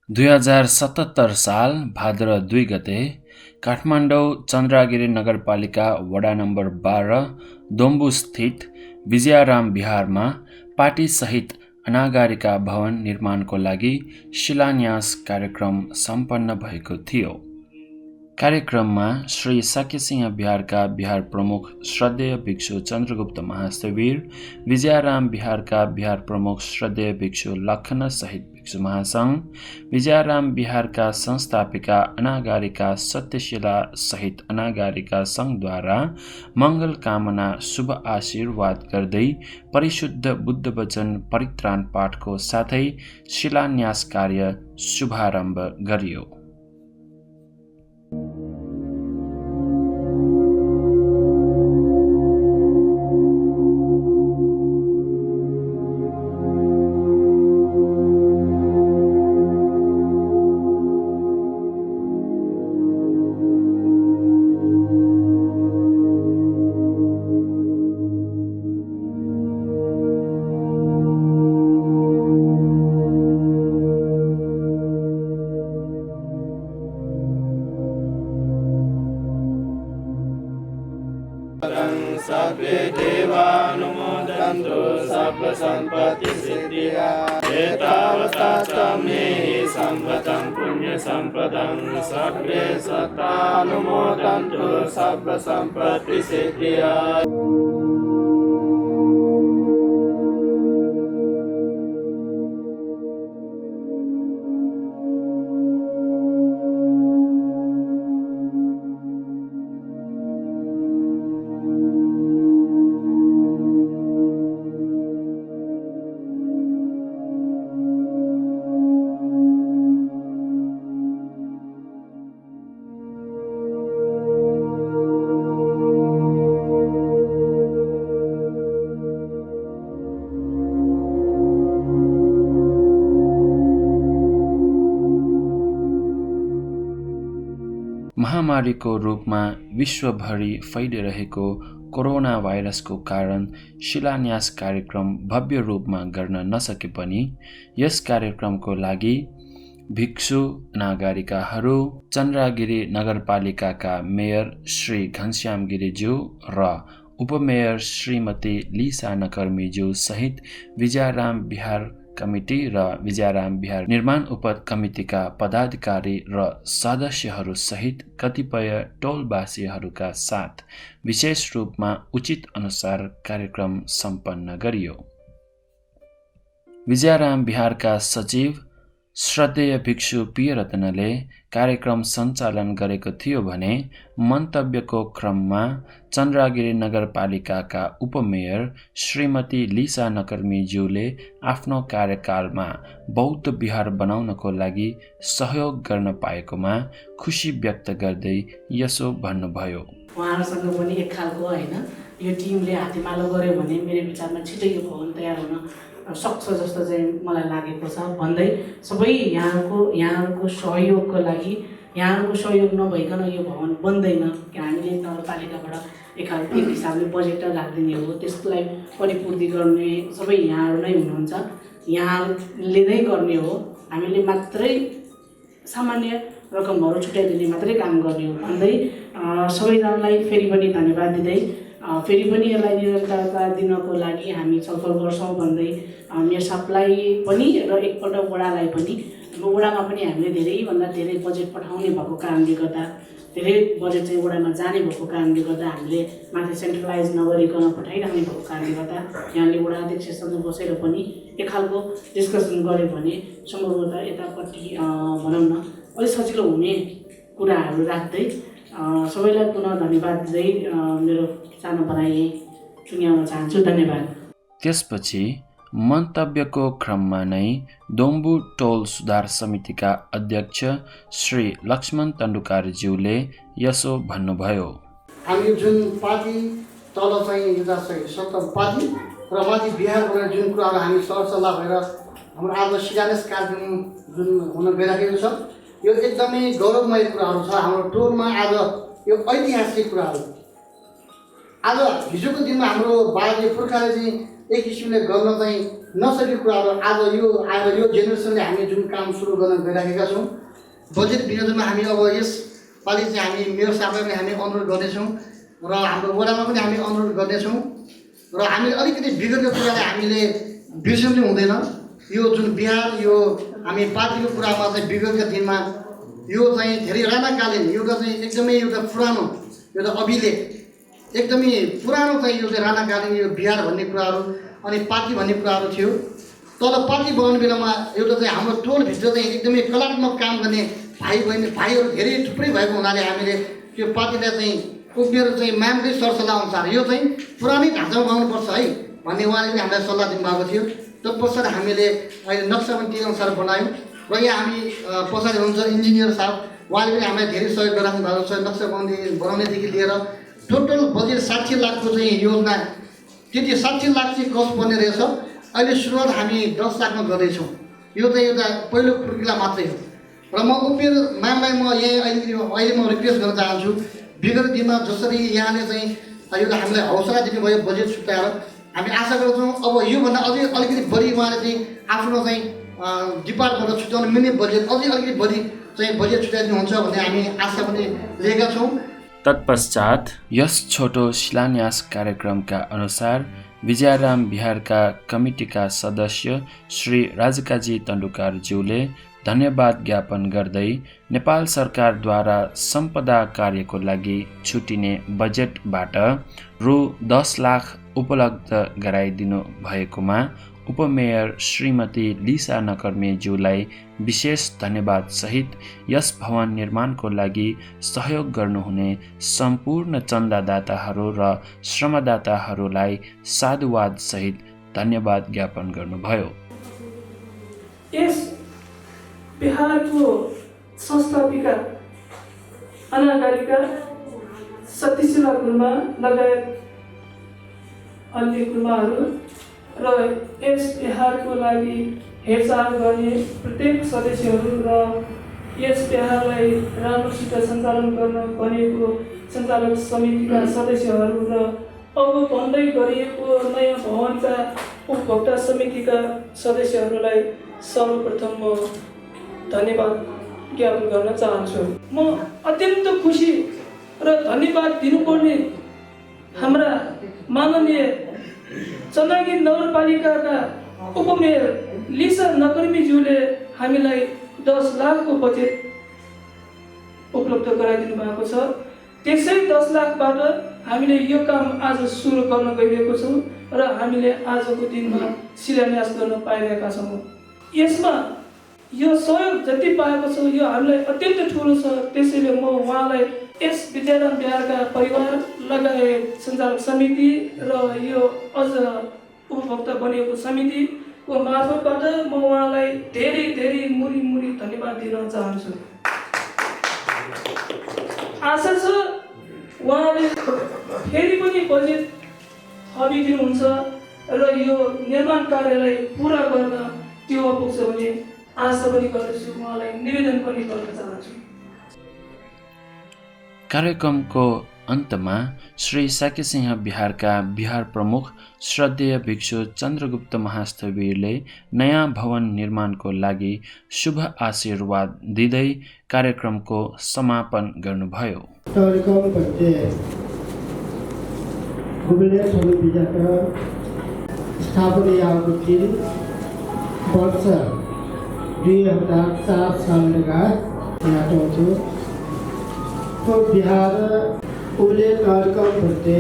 2077 साल भाद्र 2 गते काठमाडौँ चन्द्रगिरी नगरपालिका वडा नम्बर 12 दोम्बुस्थित विजयाराम विहारमा पार्टीसहित अनागारिका भवन निर्माणको लागि शिलान्यास कार्यक्रम सम्पन्न भएको थियो। कार्यक्रममा श्री साक्यसिंह विहारका विहार प्रमुख श्रद्धेय भिक्षु चन्द्रगुप्त महास्थविर, विजयाराम विहारका विहार प्रमुख श्रद्धेय भिक्षु लखन सहित भिक्षु महासंघ, विजयाराम विहारका संस्थापिका अनागारिका सत्यशिला सहित अनागारिका संघद्वारा मङ्गल कामना शुभ आशीर्वाद गर्दै परिशुद्ध बुद्ध वचन परित्राण पाठको साथै शिलान्यास कार्य शुभारम्भ गरियो। सर्वे देवानुमोदन्तु सर्व सम्पत्ति सिद्धिया एतावता मे सम्पतं पुण्य सम्पदं सर्वे सतानुमोदन्तु सर्व सम्पत्ति सिद्धिया। महामारीको रूपमा विश्वभरि फैलिरहेको कोरोना भाइरसको कारण शिलान्यास कार्यक्रम भव्य रूपमा गर्न नसके पनि यस कार्यक्रमको लागि भिक्षु नागरिकहरू, चन्द्रगिरी नगरपालिकाका मेयर श्री घनश्याम गिरिज्यू र उपमेयर श्रीमती लिसा नकर्मीज्यू सहित विजयाराम विहार कमिटी र विजयाराम विहार निर्माण उपकमिटिका पदाधिकारी र सदस्यहरू सहित कतिपय टोलवासीहरूका साथ विशेष रूपमा उचित अनुसार कार्यक्रम सम्पन्न गरियो। विजयाराम विहारका सचिव श्रद्धेय भिक्षु पी रत्नले कार्यक्रम सञ्चालन गरेको थियो भने मन्तव्यको क्रममा चन्द्रगिरी नगरपालिकाका उपमेयर श्रीमती लिसा नकर्मीज्यूले आफ्नो कार्यकालमा बौद्ध विहार बनाउनको लागि सहयोग गर्न पाएकोमा खुसी व्यक्त गर्दै यसो भन्नुभयो। उहाँहरूसँग पनि एक खालको यो टिमले हातेमालो गर्यो भने मेरो विचारमा छिटै यो भवन तयार हुन सक्छ जस्तो चाहिँ मलाई लागेको छ भन्दै सबै यहाँहरूको सहयोगको लागि, यहाँहरूको सहयोग नभइकन यो भवन बन्दैन कि हामीले नगरपालिकाबाट एक हिसाबले बजेट राखिदिने हो, त्यसको लागि परिपूर्ति गर्ने सबै यहाँहरू नै हुनुहुन्छ, यहाँले नै गर्ने हो, हामीले मात्रै सामान्य रकमहरू छुट्याइदिने मात्रै काम गर्ने हो भन्दै सबैजनालाई फेरि पनि धन्यवाद दिँदै फेरि पनि यसलाई निरन्तरता दिनको लागि हामी छलफल गर्छौँ भन्दै मेयर साहबलाई पनि र एकपल्ट वडालाई पनि, वडामा पनि हामीले धेरैभन्दा धेरै बजेट पठाउने भएको कारणले गर्दा, धेरै बजेट चाहिँ वडामा जाने भएको कारणले गर्दा हामीले माथि सेन्ट्रलाइज नगरिकन पठाइराख्ने भएको कारणले गर्दा यहाँले वडा अध्यक्षसँग बसेर पनि एक खालको डिस्कसन गऱ्यो भने सम्भवतः यतापट्टि भनौँ न अलिक सजिलो हुने कुराहरू राख्दै सबैलाई पुनः धन्यवाद दिँदै मेरो सानो भनाइ टुङ्ग्याउन चाहन्छु। धन्यवाद। त्यसपछि मन्तव्यको क्रममा नै दोम्बु टोल सुधार समितिका अध्यक्ष श्री लक्ष्मण तण्डुकारज्यूले यसो भन्नुभयो। हामी जुन पार्टी तल चाहिँ 2070 पार्टी र माथि बिहारबाट जुन कुराहरू हामी सरसल्लाह भएर हाम्रो आज शिलान्यास कार्यक्रम जुन हुन गइरहेको छ यो एकदमै गौरवमय कुराहरू छ। हाम्रो टोलमा आज यो ऐतिहासिक कुराहरू आज हिजोको दिनमा हाम्रो बाजे पुर्खाले चाहिँ एक किसिमले गर्न चाहिँ नसकेको कुराहरू आज यो आएर यो जेनेरेसनले हामी जुन काम सुरु गर्न गइराखेका छौँ बजेट विनियोजनमा हामी अब यसपालि चाहिँ हामी मेयर साहबलाई पनि हामी अनुरोध गर्नेछौँ र हाम्रो वडामा पनि हामी अनुरोध गर्नेछौँ र हामीले अलिकति विगतको कुरालाई हामीले बिर्सनु हुँदैन। यो जुन बिहार यो हामी पार्टीको कुरामा चाहिँ विगतका दिनमा यो चाहिँ धेरै राणाकालीन एउटा चाहिँ एकदमै एउटा पुरानो एउटा अभिलेख एकदमै पुरानो चाहिँ यो चाहिँ राणाकालीन यो बिहार भन्ने कुराहरू अनि पार्टी भन्ने कुराहरू थियो। तर पार्टी बनाउने बेलामा एउटा चाहिँ हाम्रो टोलभित्र चाहिँ एकदमै कलात्मक काम गर्ने भाइहरू धेरै थुप्रै भएको हुनाले हामीले त्यो पार्टीलाई चाहिँ उभिएर चाहिँ म्यामकै सरसल्लाह अनुसार यो चाहिँ पुरानै ढाँचामा बनाउनुपर्छ है भन्ने उहाँले पनि हामीलाई सल्लाह दिनुभएको थियो। तत्पश्चात हामीले अहिले नक्सा पनि त्यही अनुसार बनायौँ र यहाँ हामी पछाडि हुनुहुन्छ इन्जिनियर साहब उहाँले पनि हामीलाई धेरै सहयोग गराउनु भएको छ। नक्सा बनाउनेदेखि लिएर टोटल बजेट 60 लाखको चाहिँ योजना त्यति 60 लाख चाहिँ कस्ट पर्ने रहेछ। अहिले सुरुवात हामी 10 लाखमा गर्दैछौँ। यो चाहिँ एउटा पहिलो खुर्किला मात्रै हो र म उभिएर म्यामलाई म अहिले म रिक्वेस्ट गर्न चाहन्छु विगत दिनमा जसरी यहाँले चाहिँ यो हामीलाई हौसला दिनुभयो बजेट छुट्याएर हामी आशा गर्छौँ अब योभन्दा अझै अलिकति बढी उहाँले चाहिँ आफ्नो चाहिँ डिपार्टमेन्टबाट छुट्याउनु मिल्ने बजेट अझै अलिकति बढी चाहिँ बजेट छुट्याइदिनुहुन्छ भन्ने हामी आशा पनि लिएका छौँ। तत्पश्चात यस छोटो शिलान्यास कार्यक्रमका अनुसार विजयराम बिहारका कमिटीका सदस्य श्री राजकाजी तन्डुकारज्यूले धन्यवाद ज्ञापन गर्दै नेपाल सरकारद्वारा सम्पदा कार्यको लागि छुटिने बजेटबाट रु 10 लाख उपलब्ध गराइदिनु भएकोमा उपमेयर श्रीमती लिसा नकर्मेज्यूलाई विशेष धन्यवाद सहित यस भवन निर्माणको लागि सहयोग गर्नुहुने सम्पूर्ण चन्दादाताहरू र श्रमदाताहरूलाई साधुवाद सहित धन्यवाद ज्ञापन गर्नुभयो। यस बिहारको संस्थापिका अनागारिका सतीशिला गुरुमा लगायत अन्य गुरुमाहरू र यस बिहारको लागि हेरचाह गर्ने प्रत्येक सदस्यहरू र यस बिहारलाई राम्रोसित सञ्चालन गर्न बनेको सञ्चालक समितिका सदस्यहरू र अब बन्दै गरिएको नयाँ भवनका उपभोक्ता समितिका सदस्यहरूलाई सर्वप्रथम म धन्यवाद ज्ञापन गर्न चाहन्छु। म अत्यन्त खुसी र धन्यवाद दिनुपर्ने हाम्रा माननीय चन्द्रगिरी नगरपालिकाका उपमेयर लिसा नकर्मीज्यूले हामीलाई 10 लाखको बजेट उपलब्ध गराइदिनु भएको छ। त्यसै 10 लाखबाट हामीले यो काम आज सुरु गर्न गइरहेको छौँ र हामीले आजको दिनमा शिलान्यास गर्न पाइरहेका छौँ। यसमा यो सहयोग जति पाएको छ यो हामीलाई अत्यन्त ठुलो छ। त्यसैले म उहाँलाई यस विद्याराम बिहारका परिवार लगायत सञ्चालक समिति र यो अझ उपभोक्ता बनेको समितिको मार्फतबाट म उहाँलाई धेरै धेरै मुरी धन्यवाद दिन चाहन्छु। आशा छ उहाँले फेरि पनि बजेट थपिदिनुहुन्छ र यो निर्माण कार्यलाई पुरा गर्न त्यो पुग्छ भने आशा पनि गर्दछु, उहाँलाई निवेदन पनि गर्न चाहन्छु। कार्यक्रमको अन्तमा श्री साकेसिंह बिहारका बिहार प्रमुख श्रद्धेय भिक्षु चन्द्रगुप्त महास्थवीरले नयाँ भवन निर्माणको लागि शुभ आशीर्वाद दिँदै कार्यक्रमको समापन गर्नुभयो। वर्ष 2004 सालका तो बिहार उले कार्यक्रम करते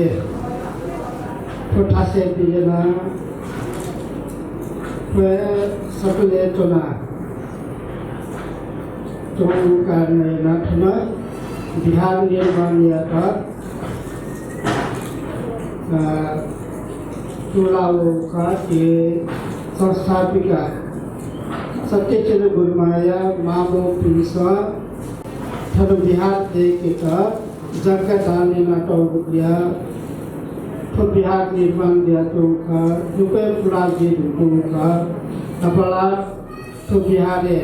ठासे बिजना सकले चुना तो कारण नाथना बिहार निर्माण यात्रा चुनावों का ये संस्थापिका सत्यचंद्र गुरुमाया मामो पिसा थर बिहार देखेका जगह दाने नाटक दिया तो बिहार निर्माण दिया तो का रुपये पूरा जी रुपये का अपना तो बिहार है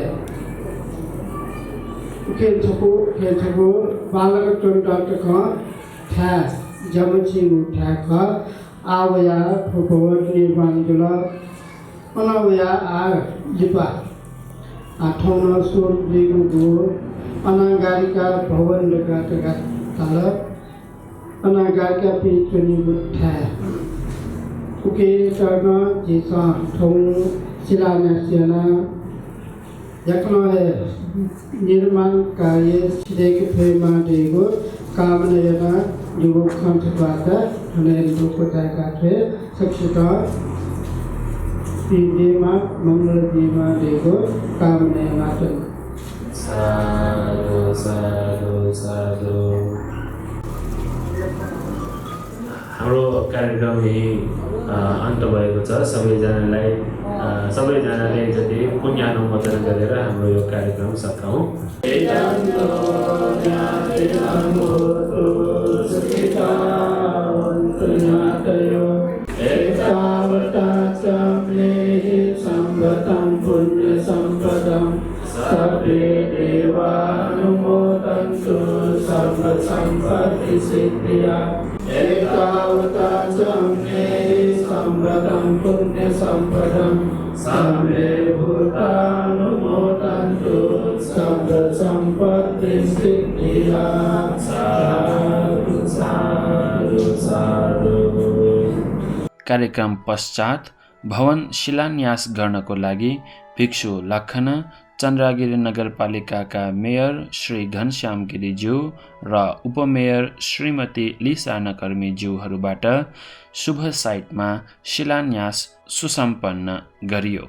के छको बालक चंद्र का था जमची उठा का आवया भवन निर्माण जुला अनवया आर जिपा ठाउँ सोल बेगु गो अनागारिका भवन डका तालक अनागारिका पेचनी बुट्ठा उके तर्न जिसा ठाउँ शिलान्यासना यक्न निर्माण कार्य सिधैको फेमा दिएको कामना युगो खण्डबाट हनेरको कोटाका थिए सक्षता दिएमा मङ्गल दिएमा दिएको कामना मात्र साधु साधु साधु। हाम्रो कार्यक्रम यही अन्त भएको छ। सबैजनाले जति पुण्यानुमोदन गरेर हाम्रो यो कार्यक्रम सकाउँ। सर्वे देवानुमोदन्तु सर्व सम्पत्ति सिद्धिया एतावता च मे संवदं पुण्य संपदं सर्वे भूतानुमोदन्तु सर्व सम्पत्ति सिद्धिया साधु साधु साधु। कार्यक्रम पश्चात भवन शिलान्यास गर्नको लागि भिक्षु लखन चन्द्रगिरी नगरपालिकाका मेयर श्री घनश्याम गिरिज्यू र उपमेयर श्रीमती लिसा नकर्मीज्यूहरूबाट शुभ साइटमा शिलान्यास सुसम्पन्न गरियो।